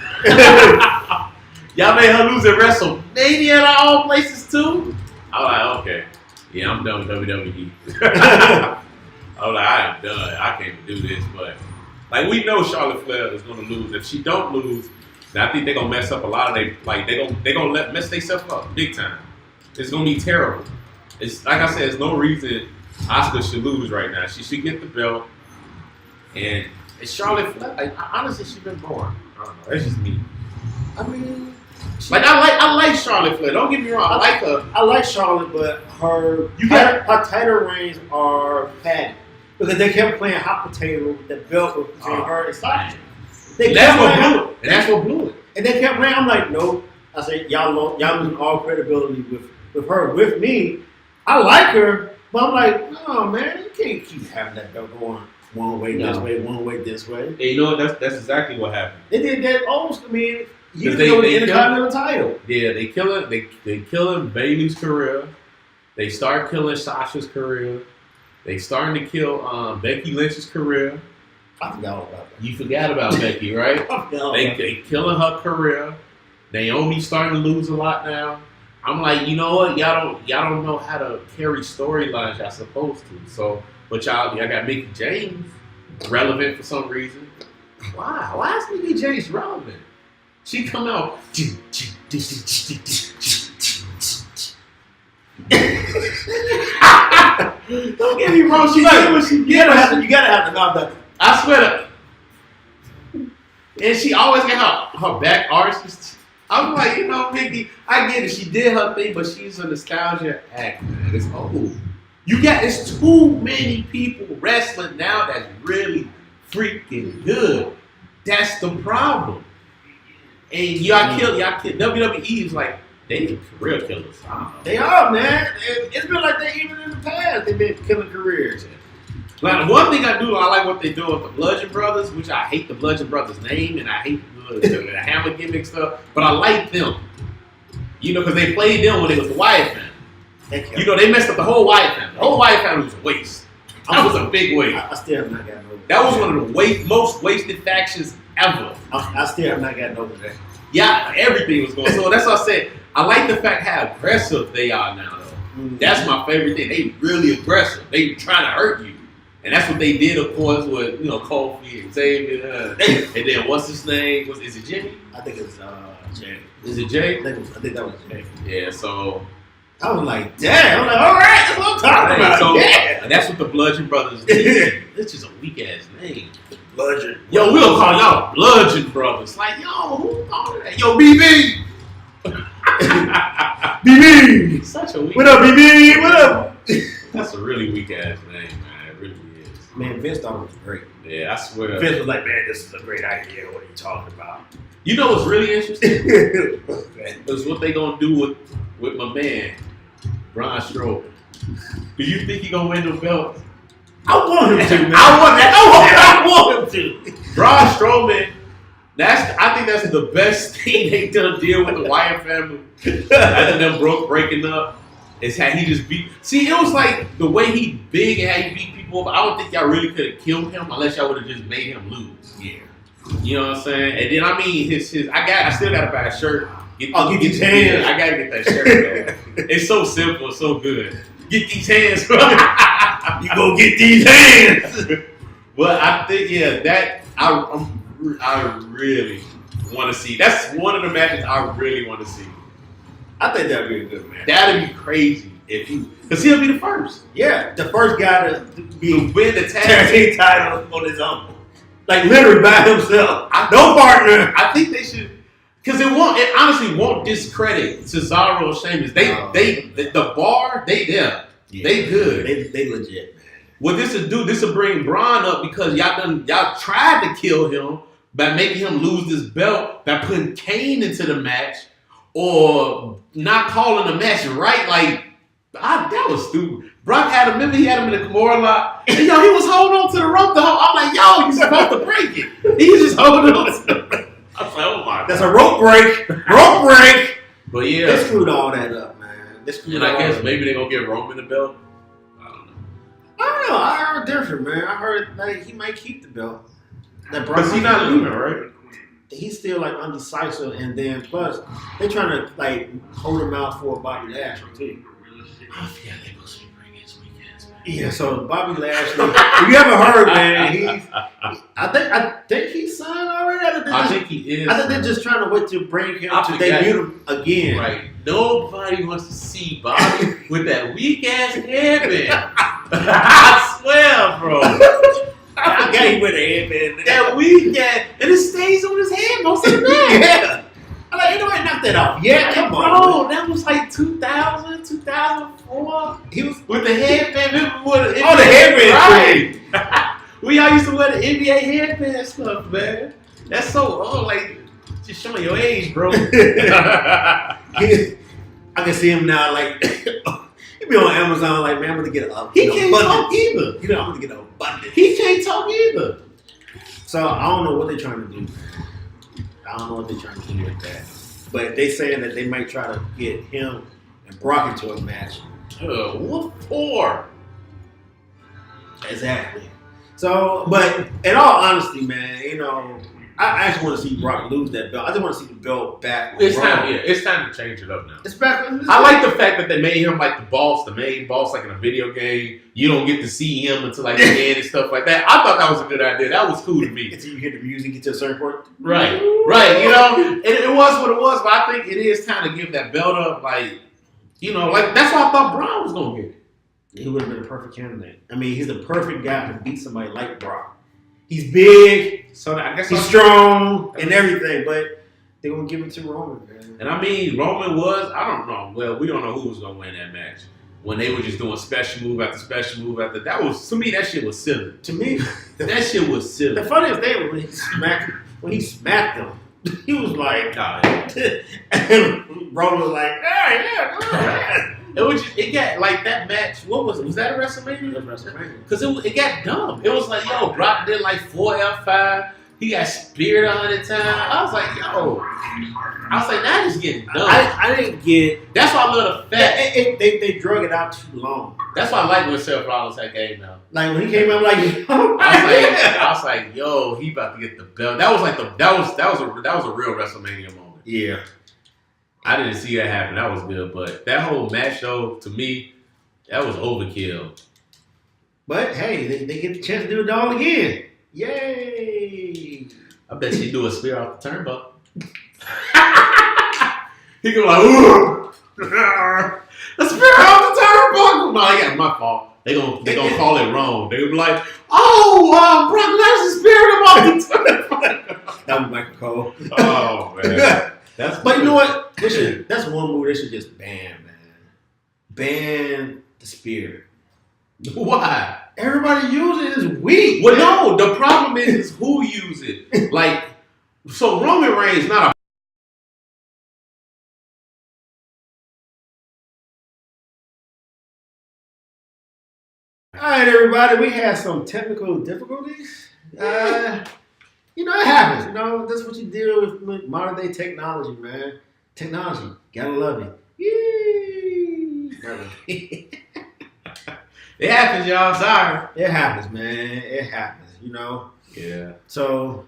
Y'all made her lose at WrestleMania at all places too? I'm like, okay. Yeah, I'm done with WWE. I'm like, I am done. I can't do this. But like, we know Charlotte Flair is going to lose. If she don't lose, then I think they're going to mess up a lot of they're going to mess themselves up big time. It's going to be terrible. It's like I said, there's no reason Asuka should lose right now. She should get the belt. And Charlotte Flair, honestly, she's been born. I don't know. That's just me. I mean, I like Charlotte Flair. Don't get me wrong. I like her. I like Charlotte, but her title reigns are padded because they kept playing hot potato with the belt between her and Sasha. That's what blew it. And they kept playing. I'm like, no. I said, y'all losing all credibility with her. With me, I like her, but I'm like, no, man, you can't keep having that belt going one way this way, one way this way. And you know what? That's exactly what happened. They did that almost. I mean, years ago with the Intercontinental title. Yeah, they killing Bayley's career. They start killing Sasha's career. They starting to kill Becky Lynch's career. I forgot all about that. You forgot about Becky, right? They killing her career. Naomi starting to lose a lot now. I'm like, you know what? Y'all don't know how to carry storylines y'all supposed to. So, but y'all got Mickey James relevant for some reason. Why? Why is Mickey James relevant? She come out. Don't get me wrong. She did what she did. You gotta have the mouth done. I swear to. And she always got her back arched. I'm like, Mickey, I get it. She did her thing, but she's a nostalgia act, man. It's old. It's too many people wrestling now that's really freaking good. That's the problem. And y'all kill. WWE is like, they career killers. They are, man. It's been like that even in the past. They've been killing careers. Like, one thing I like what they do with the Bludgeon Brothers, which I hate the Bludgeon Brothers name and I hate the hammer gimmick stuff, but I like them. Because they played them when it was the Wyatt family. They messed up the whole Wyatt family. The whole Wyatt family was a waste. That was a big waste. I still have not gotten over that. That was one of the most wasted factions ever. I still have not gotten over that. Yeah, everything was going. So that's what I said. I like the fact how aggressive they are now, though. Mm-hmm. That's my favorite thing. They really aggressive. They trying to hurt you. And that's what they did, of course, with, Kofi and Xavier. And then what's his name? Is it Jimmy? I think it's Jay. Is it Jay? I think that was Jay. Yeah, so... I was like, damn. I'm like, all right, that's what I'm talking about. So, yeah. That's what the Bludgeon Brothers did. This is a weak-ass name. Bludgeon. Yo, we'll call y'all Bludgeon Brothers. Like, yo, who called that? Yo, BB! BB! Such a weak... What up, BB? What up? That's a really weak-ass name, man. It really is. Man, Vince thought it was great. Yeah, I swear. Vince was like, man, this is a great idea. What are you talking about? You know what's really interesting? Is what they gonna do with my man, Braun Strowman. Do you think he gonna win the belt? I want him to, man. I want him to. Braun Strowman, I think that's the best thing they done deal with the Wyatt family. After them breaking up. Is how he just beat. See, it was like the way he big and how he beat people up. I don't think y'all really could have killed him unless y'all would have just made him lose. Yeah. You know what I'm saying? And then his I still gotta buy a shirt. Get these hands. I gotta get that shirt, man. It's so simple, so good. Get these hands, bro. You go get these hands. But I think I really want to see. That's one of the matches I really want to see. I think that'd be a good match. That'd be crazy because he'll be the first. Yeah, the first guy to win the tag team title on his own, like literally by himself. No partner. I think they should, because it honestly won't discredit Cesaro or Sheamus. The bar, they there. Yeah. They good. They legit. What this will bring Braun up because y'all tried to kill him by making him lose this belt by putting Kane into the match. Or not calling the match right, like that was stupid. Brock he had him in the Kimura lock, and he was holding on to the rope the whole. I'm like, you're supposed to break it. He was just holding on to it. I was like, oh my God. That's a rope break. Rope break. But yeah, they screwed all that up, man. And I guess maybe they're gonna get Roman the belt. I don't know. I heard different, man. I heard like he might keep the belt. But he's not leaving, right? He's still like undecisive, and then plus they're trying to like hold him out for Bobby Lashley too. Oh yeah, they supposed to be bringing his weekends, man. Yeah, so Bobby Lashley, if you haven't heard, man, I think he's signed already. I think he is. I think they're just trying to wait to bring him to debut him again. Right. Nobody wants to see Bobby with that weak ass hairband. I swear, bro. I forgot he went a headband. That weekend, and it stays on his head most of the night. Yeah. I'm like, anybody knocked that off? Yeah, come on. Bro, that was like 2000, 2004. He was with the headband. The headband. Right. We all used to wear the NBA headband stuff, man. That's so like just showing your age, bro. I can see him now, like. He be on Amazon like, man, I'm gonna get a He can't talk either. I'm gonna get an abundance. He can't talk either. So I don't know what they're trying to do. I don't know what they're trying to do with that. But they saying that they might try to get him and Brock into a match. What for? Exactly. So, but in all honesty, man, I actually want to see Brock lose that belt. I just want to see the belt back. It's time. Yeah, it's time to change it up now. It's back. I like the fact that they made him like the boss, the main boss, like in a video game. You don't get to see him until like the end and stuff like that. I thought that was a good idea. That was cool to me. Until you hear the music, get to a certain point. Right. And it was what it was, but I think it is time to give that belt up. Like, like that's why I thought Braun was gonna get it. He would have been a perfect candidate. I mean, he's the perfect guy to beat somebody like Brock. He's big, So I guess he's strong, and everything, but they're gonna give it to Roman, man. And I mean, Roman was, I don't know. Well, we don't know who was going to win that match. When they were just doing special move after special move after. That was, to me, that shit was silly. To me, That shit was silly. the funniest thing was when he smacked him, he was like, Nah, and Roman was like, yeah, go ahead. it got, like, that match, what was it? Was that a WrestleMania? It was WrestleMania. Because it got dumb. It was like, yo, Brock did like 4 F5. He got speared 100 times. I was like, yo. I was like, that is getting dumb. I didn't get. That's why I love the fact. They drug it out too long. That's why I like when Seth Rollins had came out. Like when he came out, I was like, yo, he about to get the belt. That was like that was a real WrestleMania moment. Yeah. I didn't see that happen. That was good, but that whole match though, to me, that was overkill. But hey, they get the chance to do it all again. Yay! I bet she do a spear off the turnbuckle. He go like, ooh, a spear off the turnbuckle. No, yeah, my fault. They gonna call it wrong. They gonna be like, oh, Brock Lesnar speared him off the turnbuckle. That was Michael Cole. Oh man, But you know what? That's one move they should just ban, man. Ban the spear. Why? Everybody uses it is weak. Well, no. The problem is who use it. Like, so Roman Reigns not a. All right, everybody. We had some technical difficulties. You know, it happens. You know, that's what you deal with modern day technology, man. Technology, gotta love it. Yee. It happens, y'all. Sorry. It happens, man. It happens. You know. Yeah. So,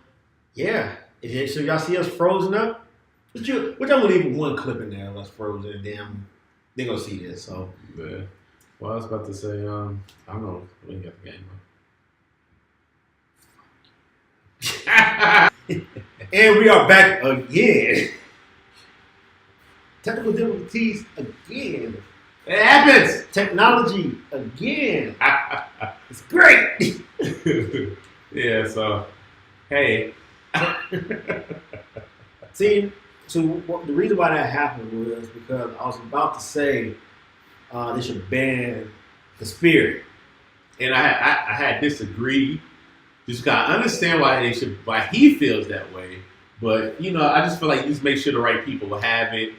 yeah. So y'all see us frozen up? Which I'm gonna leave one clip in there of us frozen, and then they're gonna see this. So. Yeah. Well, I was about to say, I don't know. We ain't got the game. And we are back again. Technical difficulties again. It happens. Technology again. It's great. Yeah. So, hey. See, so the reason why that happened was because I was about to say they should ban the spear. And I had disagreed. Just gotta understand why he feels that way. But you know, I just feel like you just make sure the right people have it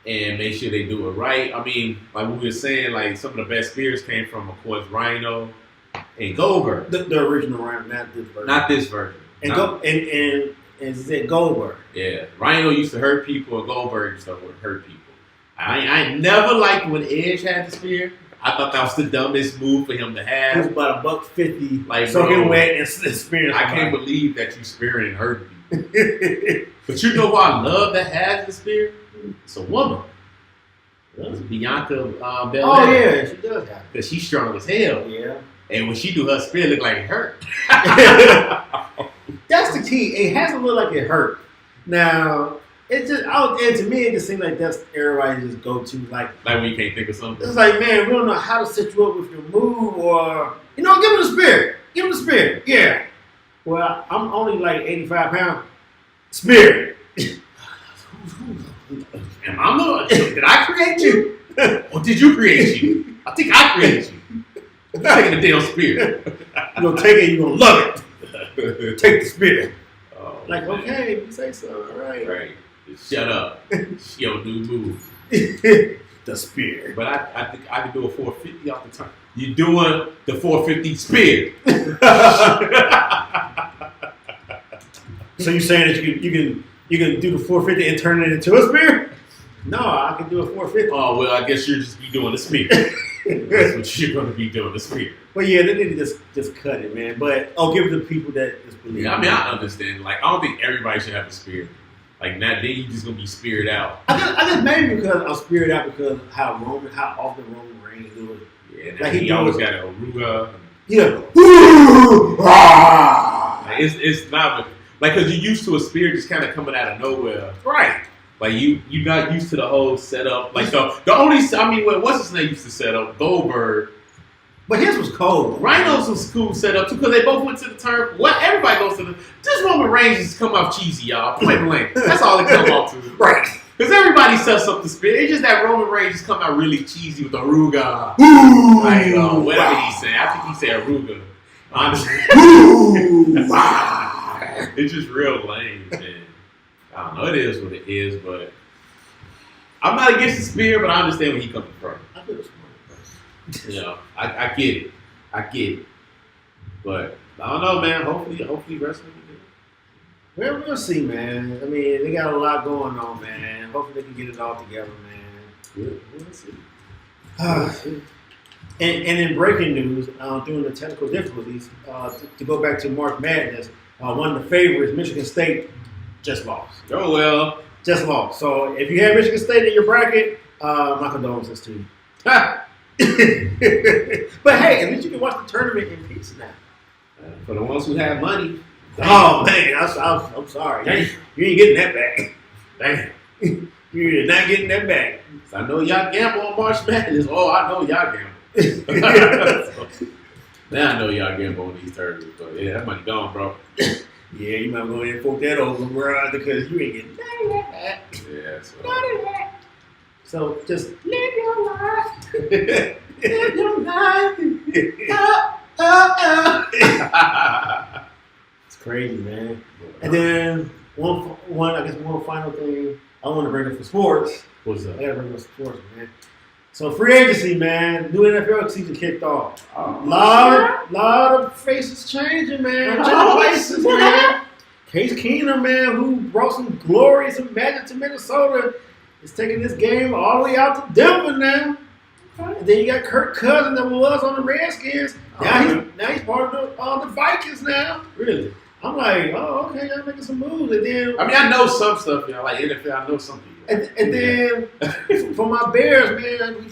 and make sure they do it right. I mean, like we were saying, like some of the best spears came from, of course, Rhino and Goldberg. The original Rhino, not this version. Not this version. And said Goldberg. Yeah, Rhino used to hurt people, and Goldberg used to hurt people. I never liked when Edge had the spear. I thought that was the dumbest move for him to have. It was about $1.50. Like, so bro, he went and speared. I can't believe that you spearing and hurting me. But you know who I love that has the spear? It's a woman. It's Bianca Belair. Oh yeah, she does have it. Because she's strong as hell. Yeah. And when she do her spear, it look like it hurt. That's the key. It has to look like it hurt. Now, it just, and to me, it just seems like that's everybody just go to like when you can't think of something. It's like, man, we don't know how to set you up with your move, or give him the spear. Give him the spear. Yeah. Well, I'm only like 85 pounds. Spear. Am I not? Did I create you? Or did you create you? I think I created you. I'm taking the damn spear. You're gonna take it, you're gonna love it. Take the spear. Oh, like, man. okay, you say so, all right. Right. Just shut up. Yo, dude, move. The spear. But I think I can do a 450 off the turn. You're doing the 450 spear. So you're saying that you can do the 450 and turn it into a spear? No, I can do a 450. Oh, well, I guess you'll just be doing the spear. That's what you're going to be doing, the spear. Well, yeah, they need to just cut it, man. But I'll give it to people that just believe. Yeah, I mean, I understand. Like, I don't think everybody should have a spear. Like, not then you just going to be speared out. I just maybe because I'm speared out because how often Roman Reigns do it. Yeah, like he always got an Aruga. Yeah. Like, it's not, like, because you're used to a spear just kind of coming out of nowhere. Right. Like, you got used to the whole setup. Like, the only, I mean, what's his name used to set up? Goldberg. But his was cold. Rhino's was cool set up too because they both went to the turn. Well, everybody goes to the. Just Roman Reigns just come off cheesy, y'all. Point blank. That's all it come off to. Right. Because everybody sets up the spin. It's just that Roman Reigns just come out really cheesy with the Aruga. Ooh, Like, whatever he said. I think he said Aruga. Honestly. It's just real lame, man. I don't know. It is what it is, but I'm not against the spear, but I understand where he coming from. I feel smart. You know, I get it. I get it. But I don't know, man. Hopefully wrestling will do. Well, we'll see, man. I mean, they got a lot going on, man. Hopefully they can get it all together, man. We'll see. And in breaking news, during the technical difficulties, to go back to March Madness, one of the favorites, Michigan State, just lost. Oh, well. Just lost. So if you have Michigan State in your bracket, my condolences to you. But hey, at least you can watch the tournament in peace now. For the ones who have money. Oh, man, I'm sorry. Damn. You ain't getting that back. Damn. You're not getting that back. I know y'all gamble on March Madness. Oh, I know y'all gamble. Now I know y'all gamble on these tournaments. But yeah, that money gone, bro. Yeah, you might go in and fork that over, bro, because you ain't getting none of that. Yeah, so. None of that. So just live your life. Live your life. It's crazy, man. And then one final thing I want to bring up for sports. What's up? I gotta bring up sports, man. So free agency, man. New NFL season kicked off. Lot of faces changing, man. Places, man. Case Keenum, man, who brought some glory, some magic to Minnesota, is taking this game all the way out to Denver now. And then you got Kirk Cousins that was on the Redskins. Now he's part of the Vikings now. Really? I'm like, oh, okay, y'all making some moves. And then I know some stuff, you know, like NFL. I know some people. And then for my Bears, man,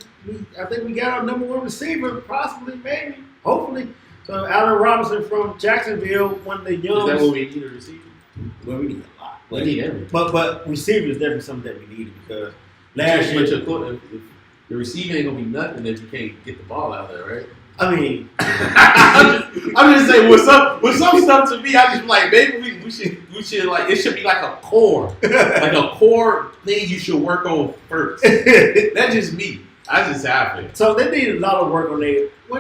I think we got our number one receiver, possibly, maybe, hopefully. So Allen Robinson from Jacksonville, one of the young. Is that what we need a receiver? Well, we need a lot. We need everything. But receiver is definitely something that we needed because last year. Your receiving ain't gonna be nothing if you can't get the ball out there, right? I mean, I'm just saying with some stuff to me, I just like maybe we should like it should be like a core thing you should work on first. That's just me. I just have it. So they need a lot of work on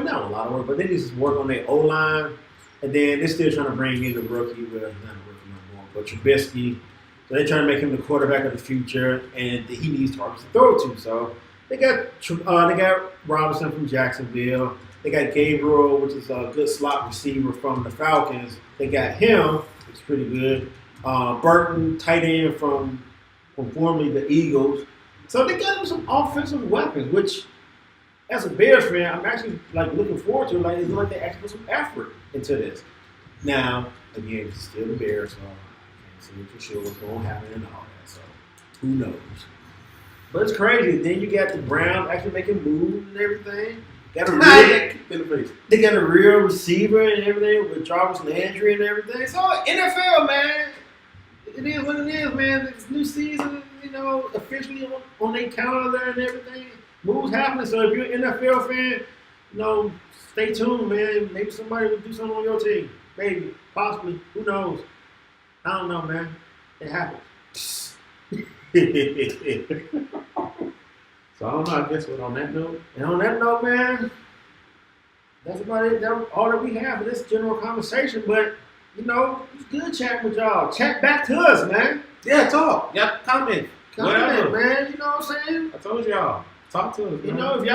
not a lot of work, but they need to work on their O line, and then they're still trying to bring in the rookie, not a rookie no more, but Trubisky. So they're trying to make him the quarterback of the future, and he needs targets to throw to. So they got Robinson from Jacksonville. They got Gabriel, which is a good slot receiver from the Falcons. They got him, which is pretty good. Burton, tight end from formerly the Eagles. So they got him some offensive weapons, which, as a Bears fan, I'm actually like looking forward to. Like it's like they actually put some effort into this. Now, again, it's still the Bears, so I can't say for sure what's going to happen and all that. So who knows? But it's crazy. Then you got the Browns actually making moves and everything. They got a real receiver and everything with Jarvis Landry and everything. So NFL, man, it is what it is, man. It's new season, you know, officially on their calendar and everything. Moves happening. So if you're an NFL fan, you know, stay tuned, man. Maybe somebody will do something on your team. Maybe, possibly. Who knows? I don't know, man. It happens. So I don't know. I guess on that note. And on that note, man, that's about it. That's all that we have for this general conversation. But, you know, it's good chatting with y'all. Chat back to us, man. Yeah, talk. Yeah, comment. Whatever, man. You know what I'm saying? I told y'all. Talk to us. You know, if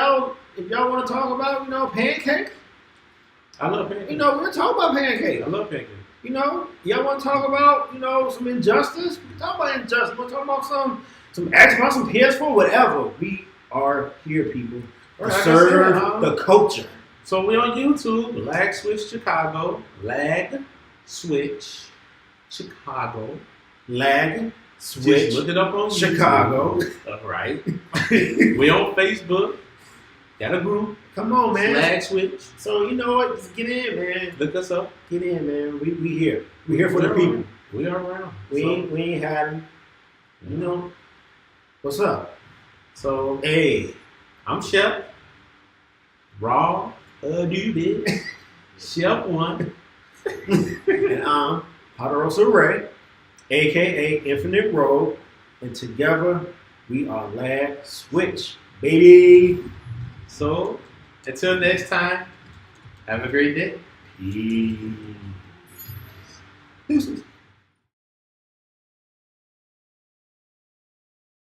y'all want to talk about, you know, pancakes. I love pancakes. You know, we're talking about pancakes. I love pancakes. You know, y'all want to talk about, you know, some injustice? We can talk about injustice. We're talking about some action about some PS4, whatever. We are here, people, to serve the culture. So we on YouTube, Lagswitch Chicago, Lagswitch Chicago, Lagswitch. Just look it up on Chicago. YouTube. Right. We on Facebook. Got a group. Come on, man. Lagswitch. So you know what? Just get in, man. Look us up. Get in, man. We here. We here for the people. We are around. We ain't hiding. You know. What's up? So hey, I'm Shep. Raw. You did. Chef one. And I'm Poderosa Ray, aka Infinite Road, and together we are Lagswitch, baby. So, until next time, have a great day. Peace. Deuces.